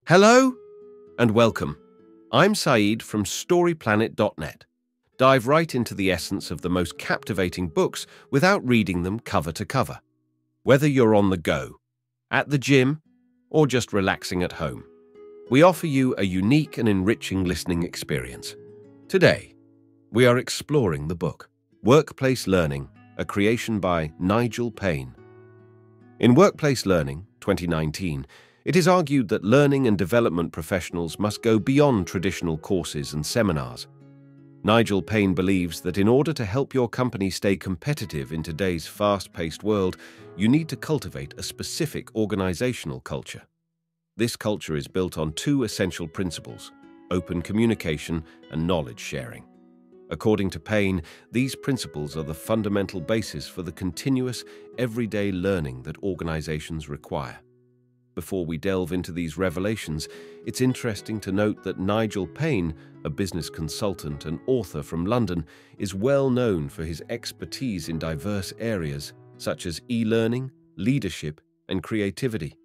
Hello and welcome. I'm Saeed from storyplanet.net. Dive right into the essence of the most captivating books without reading them cover to cover. Whether you're on the go, at the gym, or just relaxing at home, we offer you a unique and enriching listening experience. Today, we are exploring the book, Workplace Learning, a creation by Nigel Paine. In Workplace Learning, 2019, it is argued that learning and development professionals must go beyond traditional courses and seminars. Nigel Paine believes that in order to help your company stay competitive in today's fast-paced world, you need to cultivate a specific organizational culture. This culture is built on two essential principles: open communication and knowledge sharing. According to Paine, these principles are the fundamental basis for the continuous, everyday learning that organizations require. Before we delve into these revelations, it's interesting to note that Nigel Paine, a business consultant and author from London, is well known for his expertise in diverse areas such as e-learning, leadership, and creativity.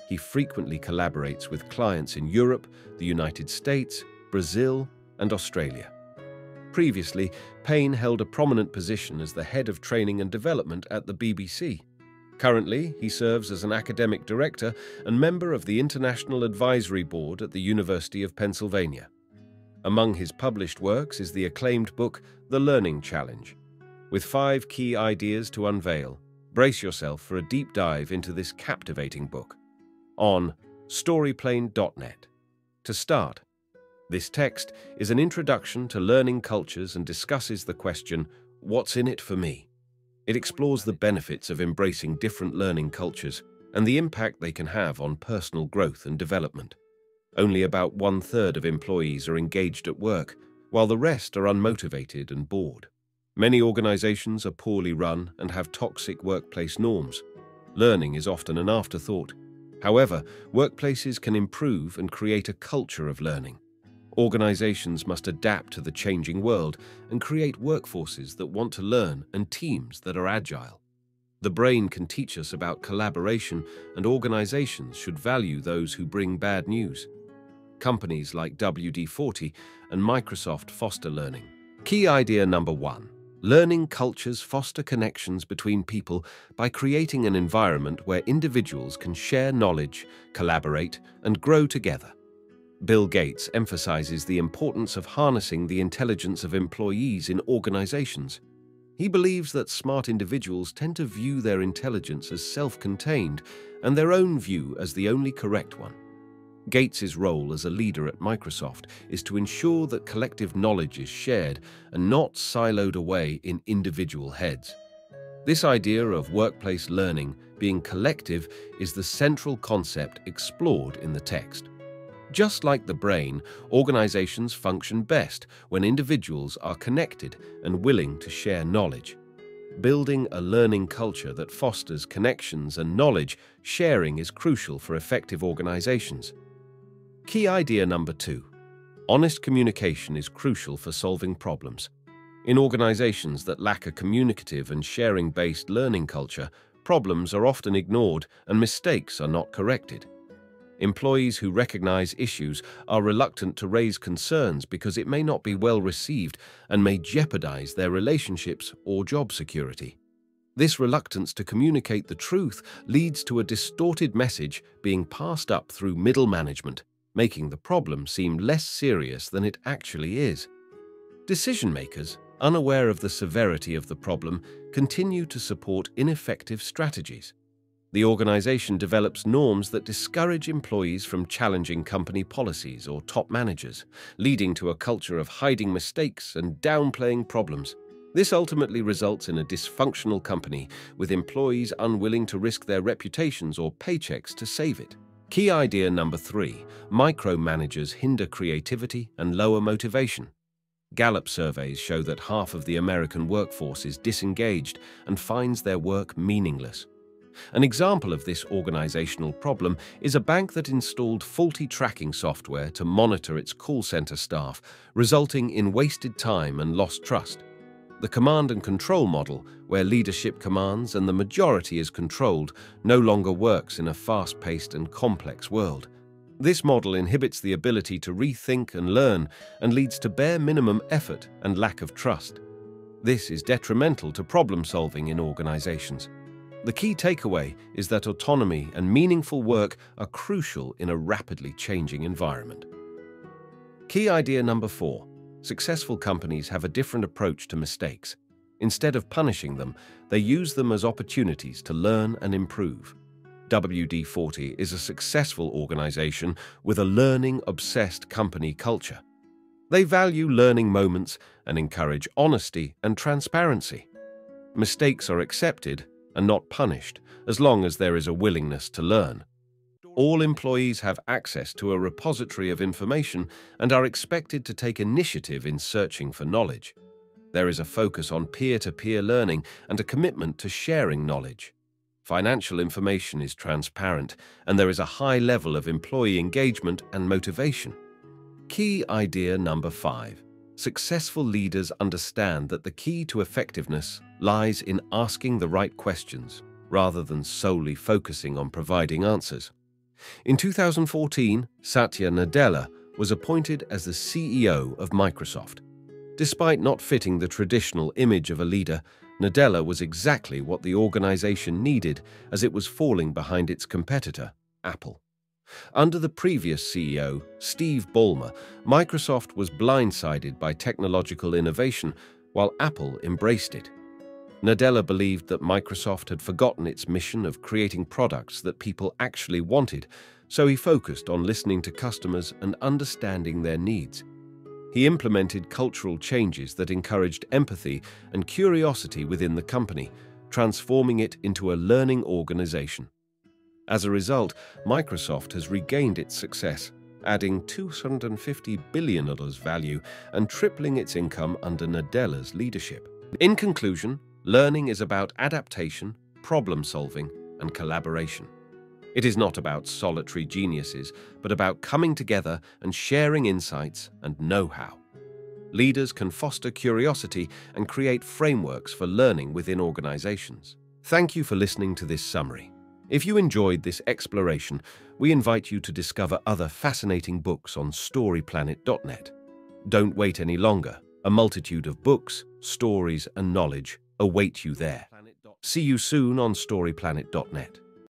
He frequently collaborates with clients in Europe, the United States, Brazil, and Australia. Previously, Paine held a prominent position as the head of training and development at the BBC. Currently, he serves as an academic director and member of the International Advisory Board at the University of Pennsylvania. Among his published works is the acclaimed book, The Learning Challenge. With 5 key ideas to unveil, brace yourself for a deep dive into this captivating book on storyplanet.net. To start, this text is an introduction to learning cultures and discusses the question, what's in it for me? It explores the benefits of embracing different learning cultures and the impact they can have on personal growth and development. Only about 1/3 of employees are engaged at work, while the rest are unmotivated and bored. Many organizations are poorly run and have toxic workplace norms. Learning is often an afterthought. However, workplaces can improve and create a culture of learning. Organizations must adapt to the changing world and create workforces that want to learn and teams that are agile. The brain can teach us about collaboration, and organizations should value those who bring bad news. Companies like WD-40 and Microsoft foster learning. Key idea number 1. Learning cultures foster connections between people by creating an environment where individuals can share knowledge, collaborate, and grow together. Bill Gates emphasizes the importance of harnessing the intelligence of employees in organizations. He believes that smart individuals tend to view their intelligence as self-contained and their own view as the only correct one. Gates's role as a leader at Microsoft is to ensure that collective knowledge is shared and not siloed away in individual heads. This idea of workplace learning being collective is the central concept explored in the text. Just like the brain, organizations function best when individuals are connected and willing to share knowledge. Building a learning culture that fosters connections and knowledge sharing is crucial for effective organizations. Key idea number 2. Honest communication is crucial for solving problems. In organizations that lack a communicative and sharing-based learning culture, problems are often ignored and mistakes are not corrected. Employees who recognize issues are reluctant to raise concerns because it may not be well received and may jeopardize their relationships or job security. This reluctance to communicate the truth leads to a distorted message being passed up through middle management, making the problem seem less serious than it actually is. Decision-makers, unaware of the severity of the problem, continue to support ineffective strategies. The organization develops norms that discourage employees from challenging company policies or top managers, leading to a culture of hiding mistakes and downplaying problems. This ultimately results in a dysfunctional company, with employees unwilling to risk their reputations or paychecks to save it. Key idea number 3. Micromanagers hinder creativity and lower motivation. Gallup surveys show that half of the American workforce is disengaged and finds their work meaningless. An example of this organizational problem is a bank that installed faulty tracking software to monitor its call center staff, resulting in wasted time and lost trust. The command and control model, where leadership commands and the majority is controlled, no longer works in a fast-paced and complex world. This model inhibits the ability to rethink and learn and leads to bare minimum effort and lack of trust. This is detrimental to problem solving in organizations. The key takeaway is that autonomy and meaningful work are crucial in a rapidly changing environment. Key idea number 4. Successful companies have a different approach to mistakes. Instead of punishing them, they use them as opportunities to learn and improve. WD-40 is a successful organization with a learning-obsessed company culture. They value learning moments and encourage honesty and transparency. Mistakes are accepted and not punished as long as there is a willingness to learn. All employees have access to a repository of information and are expected to take initiative in searching for knowledge. There is a focus on peer-to-peer learning and a commitment to sharing knowledge. Financial information is transparent, and there is a high level of employee engagement and motivation. Key idea number 5. Successful leaders understand that the key to effectiveness lies in asking the right questions, rather than solely focusing on providing answers. In 2014, Satya Nadella was appointed as the CEO of Microsoft. Despite not fitting the traditional image of a leader, Nadella was exactly what the organization needed as it was falling behind its competitor, Apple. Under the previous CEO, Steve Ballmer, Microsoft was blindsided by technological innovation, while Apple embraced it. Nadella believed that Microsoft had forgotten its mission of creating products that people actually wanted, so he focused on listening to customers and understanding their needs. He implemented cultural changes that encouraged empathy and curiosity within the company, transforming it into a learning organization. As a result, Microsoft has regained its success, adding $250 billion value and tripling its income under Nadella's leadership. In conclusion, learning is about adaptation, problem-solving, and collaboration. It is not about solitary geniuses, but about coming together and sharing insights and know-how. Leaders can foster curiosity and create frameworks for learning within organizations. Thank you for listening to this summary. If you enjoyed this exploration, we invite you to discover other fascinating books on storyplanet.net. Don't wait any longer. A multitude of books, stories, and knowledge await you there. See you soon on storyplanet.net.